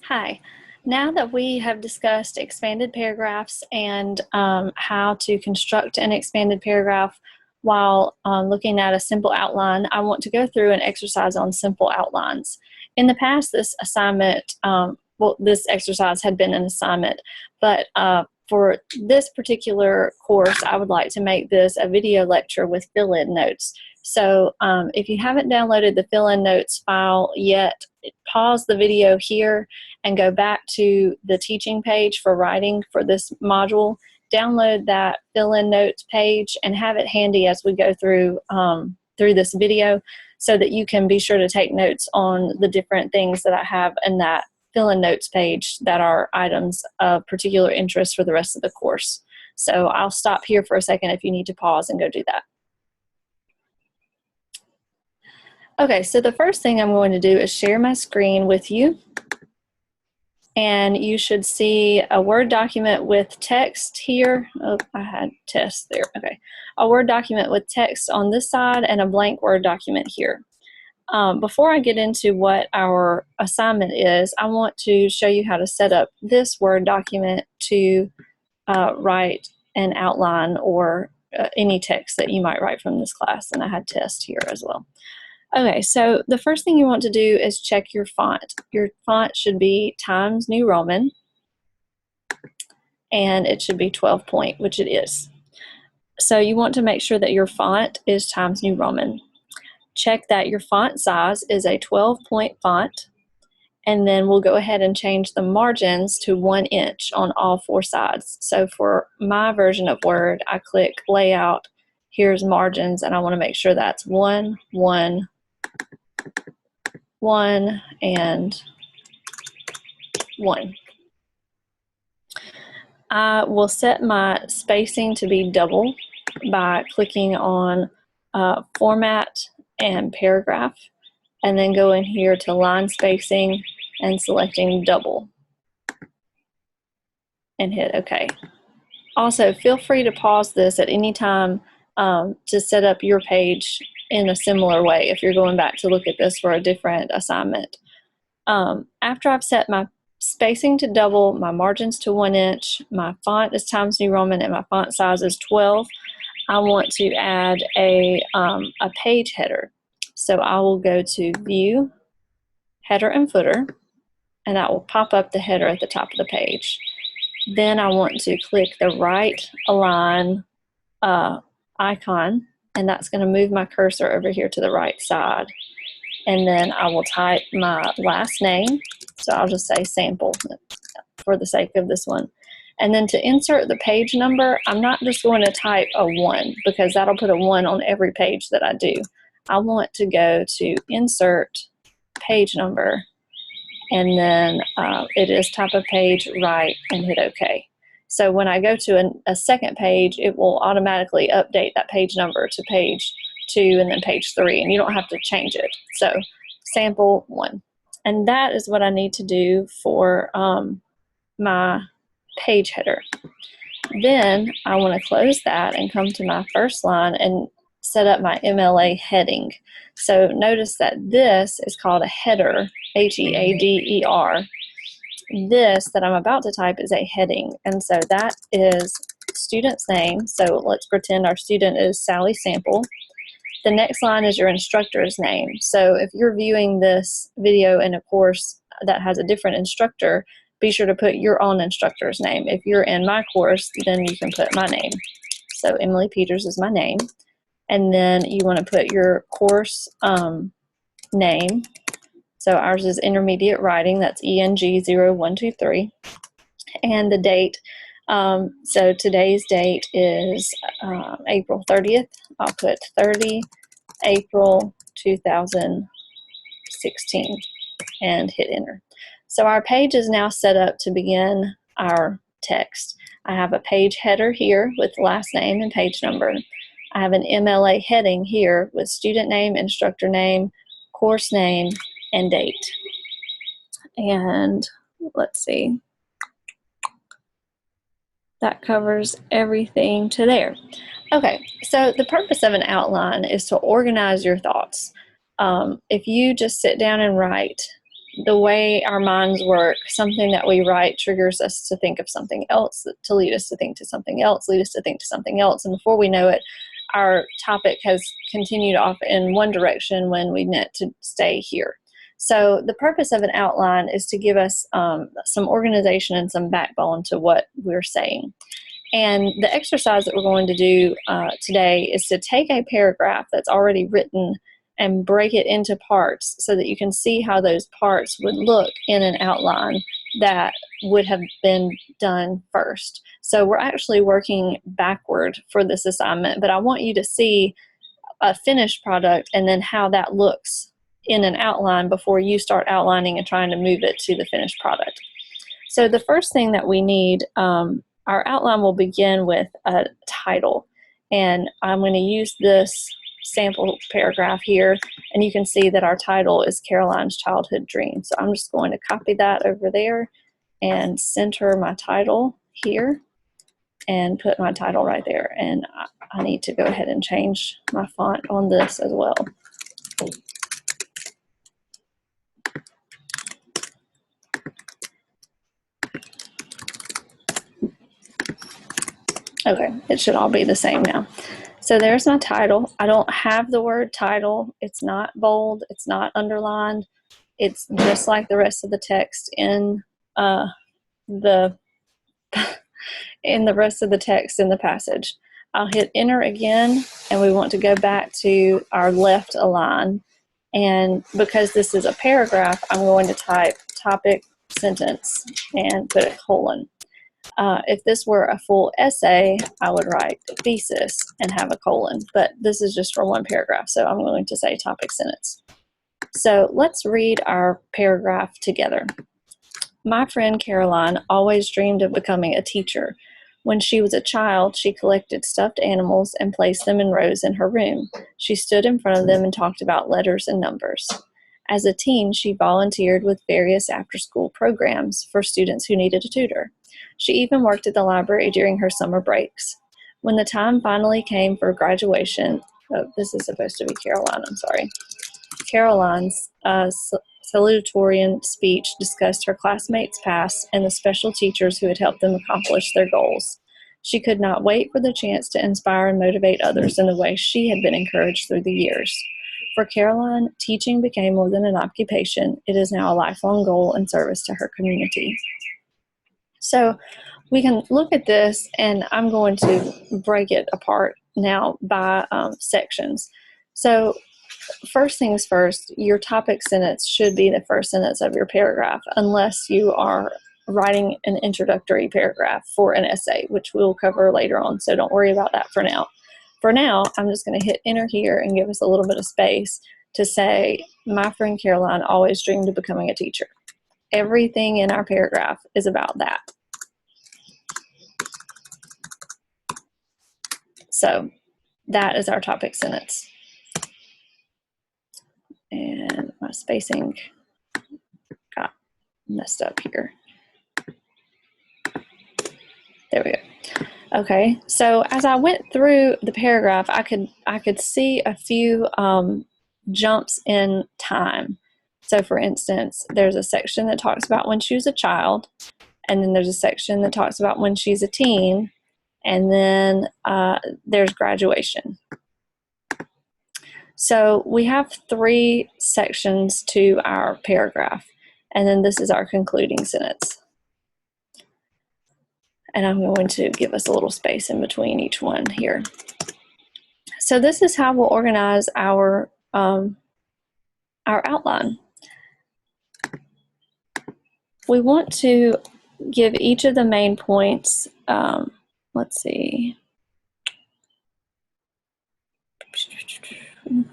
Hi. Now that we have discussed expanded paragraphs and how to construct an expanded paragraph while looking at a simple outline, I want to go through an exercise on simple outlines. In the past, this assignment, this exercise had been an assignment, but for this particular course, I would like to make this a video lecture with fill-in notes. So if you haven't downloaded the fill-in notes file yet, pause the video here and go back to the teaching page for writing for this module. Download that fill-in notes page and have it handy as we go through this video so that you can be sure to take notes on the different things that I have in that fill-in notes page that are items of particular interest for the rest of the course. So I'll stop here for a second if you need to pause and go do that. Okay, so the first thing I'm going to do is share my screen with you. And you should see a Word document with text here. Oh, I had test there. Okay. A Word document with text on this side and a blank Word document here. Before I get into what our assignment is, I want to show you how to set up this Word document to write an outline or any text that you might write from this class. And I had test here as well. Okay, so the first thing you want to do is check your font. Your font should be Times New Roman, and it should be 12 point, which it is. So you want to make sure that your font is Times New Roman. Check that your font size is a 12-point font, and then we'll go ahead and change the margins to 1 inch on all 4 sides. So for my version of Word, I click Layout, here's Margins, and I want to make sure that's 1, 1, 1, and 1. I will set my spacing to be double by clicking on Format and Paragraph, and then go in here to Line Spacing and selecting double and hit OK. Also, feel free to pause this at any time to set up your page in a similar way if you're going back to look at this for a different assignment. After I've set my spacing to double, my margins to 1 inch, my font is Times New Roman, and my font size is 12, I want to add a page header. So I will go to View, Header and Footer, and that will pop up the header at the top of the page. Then I want to click the right align icon, and that's going to move my cursor over here to the right side. And then I will type my last name, so I'll just say sample for the sake of this one. And then to insert the page number, I'm not just going to type a 1 because that'll put a 1 on every page that I do. I want to go to Insert Page Number, and then it is type of page, right, and hit OK. So when I go to a second page, it will automatically update that page number to page 2 and then page 3, and you don't have to change it. So sample 1. And that is what I need to do for my page header. Then I want to close that and come to my first line and set up my MLA heading. So notice that this is called a header, H-E-A-D-E-R. This that I'm about to type is a heading, and so that is student's name. So let's pretend our student is Sally Sample. The next line is your instructor's name. So if you're viewing this video in a course that has a different instructor, be sure to put your own instructor's name. If you're in my course, then you can put my name. So Emily Peters is my name. And then you want to put your course name. So ours is Intermediate Writing, that's ENG0123. And the date, so today's date is April 30th. I'll put 30 April 2016 and hit enter. So our page is now set up to begin our text. I have a page header here with last name and page number. I have an MLA heading here with student name, instructor name, course name, and date. And let's see. That covers everything to there. Okay, so the purpose of an outline is to organize your thoughts. If you just sit down and write, the way our minds work, something that we write triggers us to think of something else, to lead us to think to something else, lead us to think to something else. And before we know it, our topic has continued off in one direction when we meant to stay here. So the purpose of an outline is to give us some organization and some backbone to what we're saying. And the exercise that we're going to do today is to take a paragraph that's already written and break it into parts so that you can see how those parts would look in an outline that would have been done first. So we're actually working backward for this assignment, but I want you to see a finished product and then how that looks in an outline before you start outlining and trying to move it to the finished product. So the first thing that we need, our outline will begin with a title, and I'm going to use this sample paragraph here, and you can see that our title is Caroline's Childhood Dream. So I'm just going to copy that over there and center my title here and put my title right there. And I need to go ahead and change my font on this as well. Okay, it should all be the same now. So there's my title. I don't have the word title. It's not bold. It's not underlined. It's just like the rest of the text in the rest of the text in the passage. I'll hit enter again, and we want to go back to our left align. And because this is a paragraph, I'm going to type topic sentence and put a colon. If this were a full essay, I would write thesis and have a colon, but this is just for one paragraph, so I'm going to say topic sentence. So let's read our paragraph together. My friend Caroline always dreamed of becoming a teacher. When she was a child, she collected stuffed animals and placed them in rows in her room. She stood in front of them and talked about letters and numbers. As a teen, she volunteered with various after-school programs for students who needed a tutor. She even worked at the library during her summer breaks. When the time finally came for graduation, this is supposed to be Caroline, I'm sorry. Caroline's salutatorian speech discussed her classmates' past and the special teachers who had helped them accomplish their goals. She could not wait for the chance to inspire and motivate others in the way she had been encouraged through the years. For Caroline, teaching became more than an occupation. It is now a lifelong goal and service to her community. So we can look at this, and I'm going to break it apart now by sections. So first things first, your topic sentence should be the first sentence of your paragraph, unless you are writing an introductory paragraph for an essay, which we'll cover later on, so don't worry about that for now. For now, I'm just going to hit enter here and give us a little bit of space to say, my friend Caroline always dreamed of becoming a teacher. Everything in our paragraph is about that. So that is our topic sentence. And my spacing got messed up here. There we go. Okay, so as I went through the paragraph, I could see a few jumps in time. So for instance, there's a section that talks about when she was a child, and then there's a section that talks about when she's a teen, and then there's graduation. So we have 3 sections to our paragraph, and then this is our concluding sentence. And I'm going to give us a little space in between each one here. So this is how we'll organize our outline. We want to give each of the main points, let's see.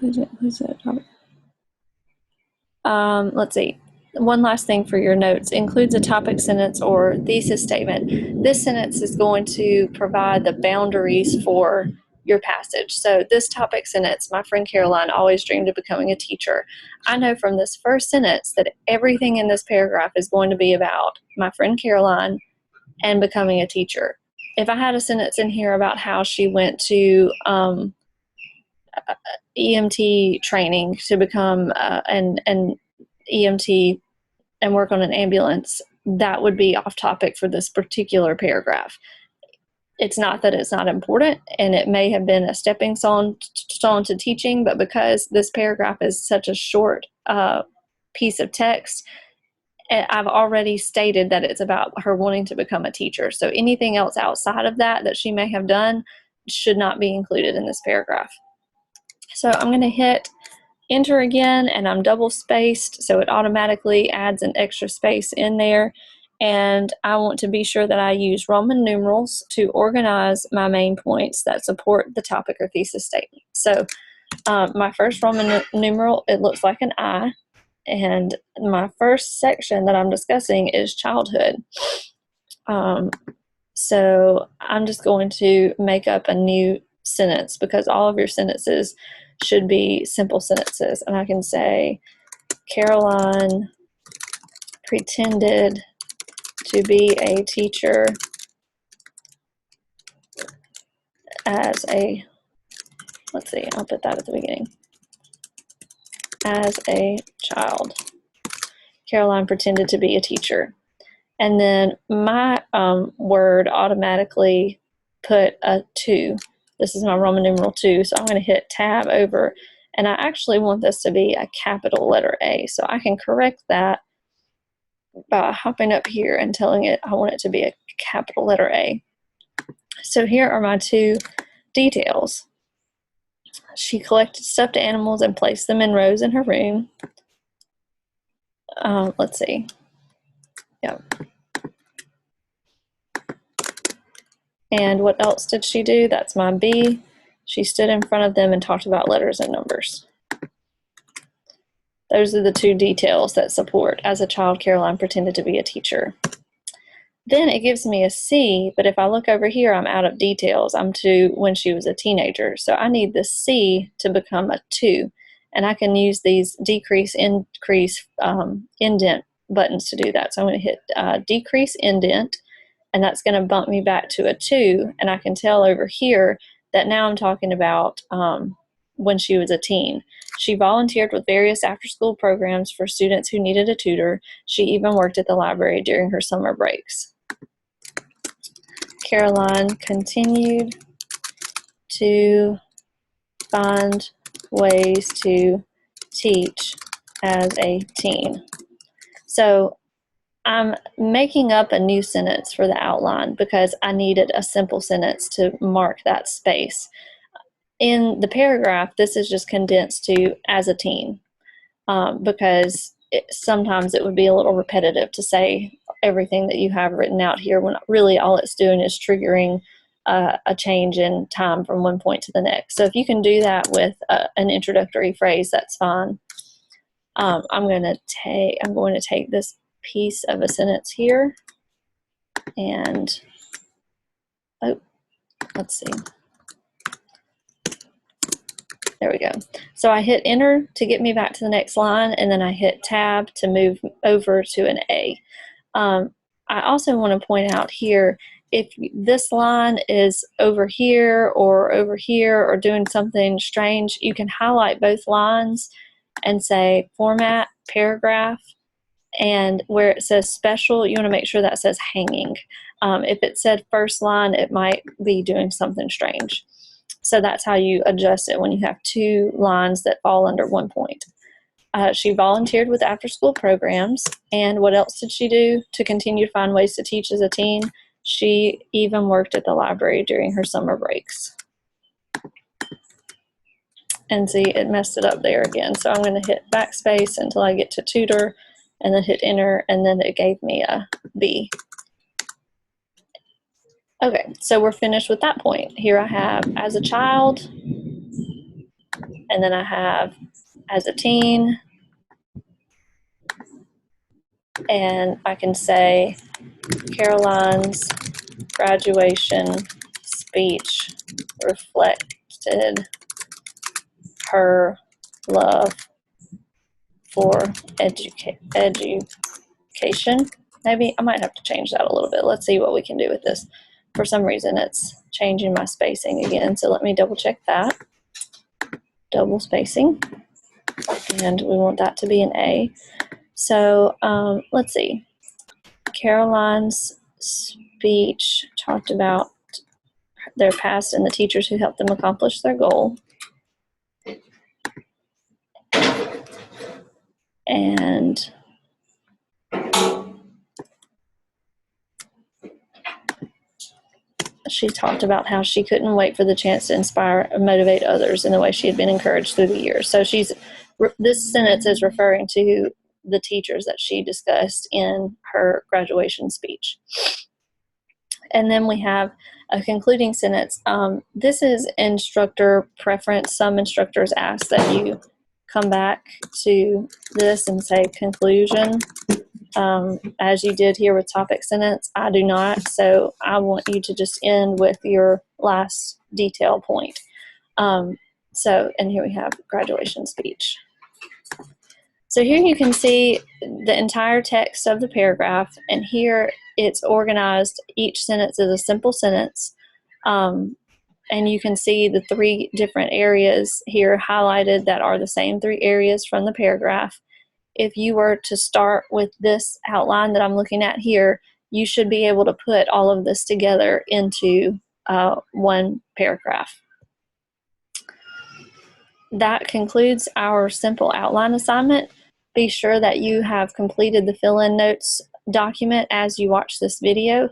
Who's it? Let's see. One last thing for your notes, includes a topic sentence or thesis statement. This sentence is going to provide the boundaries for your passage. So this topic sentence, my friend Caroline always dreamed of becoming a teacher. I know from this first sentence that everything in this paragraph is going to be about my friend Caroline and becoming a teacher. If I had a sentence in here about how she went to EMT training to become an EMT and work on an ambulance, that would be off topic for this particular paragraph. It's not that it's not important, and it may have been a stepping stone to teaching, but because this paragraph is such a short piece of text, I've already stated that it's about her wanting to become a teacher. So anything else outside of that that she may have done should not be included in this paragraph. So I'm going to hit enter again, and I'm double spaced, so it automatically adds an extra space in there. And I want to be sure that I use Roman numerals to organize my main points that support the topic or thesis statement. So my first Roman numeral, it looks like an I. And my first section that I'm discussing is childhood. So I'm just going to make up a new sentence, because all of your sentences should be simple sentences. And I can say, Caroline pretended to be a teacher as a, let's see, I'll put that at the beginning, as a child. Caroline pretended to be a teacher. And then my word automatically put a 2. This is my Roman numeral 2, so I'm going to hit tab over, and I actually want this to be a capital letter A, so I can correct that by hopping up here and telling it I want it to be a capital letter A. So here are my 2 details. She collected stuffed animals and placed them in rows in her room. Let's see. Yep. And what else did she do? That's my B. She stood in front of them and talked about letters and numbers. Those are the 2 details that support, as a child, Caroline pretended to be a teacher. Then it gives me a C, but if I look over here, I'm out of details. I'm to when she was a teenager. So I need the C to become a 2. And I can use these decrease, increase, indent buttons to do that. So I'm going to hit decrease indent, and that's going to bump me back to a 2. And I can tell over here that now I'm talking about when she was a teen. She volunteered with various after-school programs for students who needed a tutor. She even worked at the library during her summer breaks. Caroline continued to find ways to teach as a teen. So I'm making up a new sentence for the outline because I needed a simple sentence to mark that space. In the paragraph, this is just condensed to as a teen, because sometimes it would be a little repetitive to say everything that you have written out here, when really all it's doing is triggering a change in time from one point to the next. So if you can do that with an introductory phrase, that's fine. I'm going to take this piece of a sentence here, and let's see. There we go. So I hit enter to get me back to the next line, and then I hit tab to move over to an A. I also want to point out here, if this line is over here or doing something strange, you can highlight both lines and say format, paragraph, and where it says special, you want to make sure that says hanging. If it said first line, it might be doing something strange. So that's how you adjust it when you have 2 lines that fall under one point. She volunteered with after-school programs, and what else did she do to continue to find ways to teach as a teen? She even worked at the library during her summer breaks. And see, it messed it up there again. So I'm going to hit backspace until I get to tutor, and then hit enter, and then it gave me a B. Okay, so we're finished with that point. Here I have as a child, and then I have as a teen, and I can say Caroline's graduation speech reflected her love for education. Maybe I might have to change that a little bit. Let's see what we can do with this. For some reason, it's changing my spacing again, so let me double check that. Double spacing, and we want that to be an A. So let's see. Caroline's speech talked about their past and the teachers who helped them accomplish their goal. And she talked about how she couldn't wait for the chance to inspire and motivate others in the way she had been encouraged through the years. So this sentence is referring to the teachers that she discussed in her graduation speech. And then we have a concluding sentence. This is instructor preference. Some instructors ask that you come back to this and say conclusion, as you did here with topic sentence. I do not, so I want you to just end with your last detail point. And here we have graduation speech. So here you can see the entire text of the paragraph, and here it's organized. Each sentence is a simple sentence, and you can see the 3 different areas here highlighted that are the same 3 areas from the paragraph. If you were to start with this outline that I'm looking at here, you should be able to put all of this together into one paragraph. That concludes our simple outline assignment. Be sure that you have completed the fill-in notes document as you watch this video.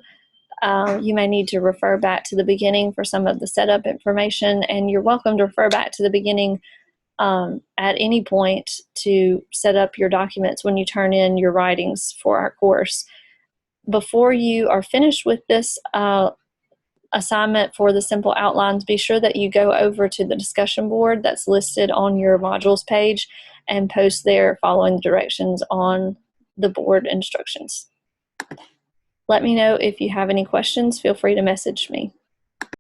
You may need to refer back to the beginning for some of the setup information, and you're welcome to refer back to the beginning at any point to set up your documents when you turn in your writings for our course. Before you are finished with this assignment for the simple outlines, be sure that you go over to the discussion board that's listed on your modules page and post there following the directions on the board instructions. Let me know if you have any questions. Feel free to message me.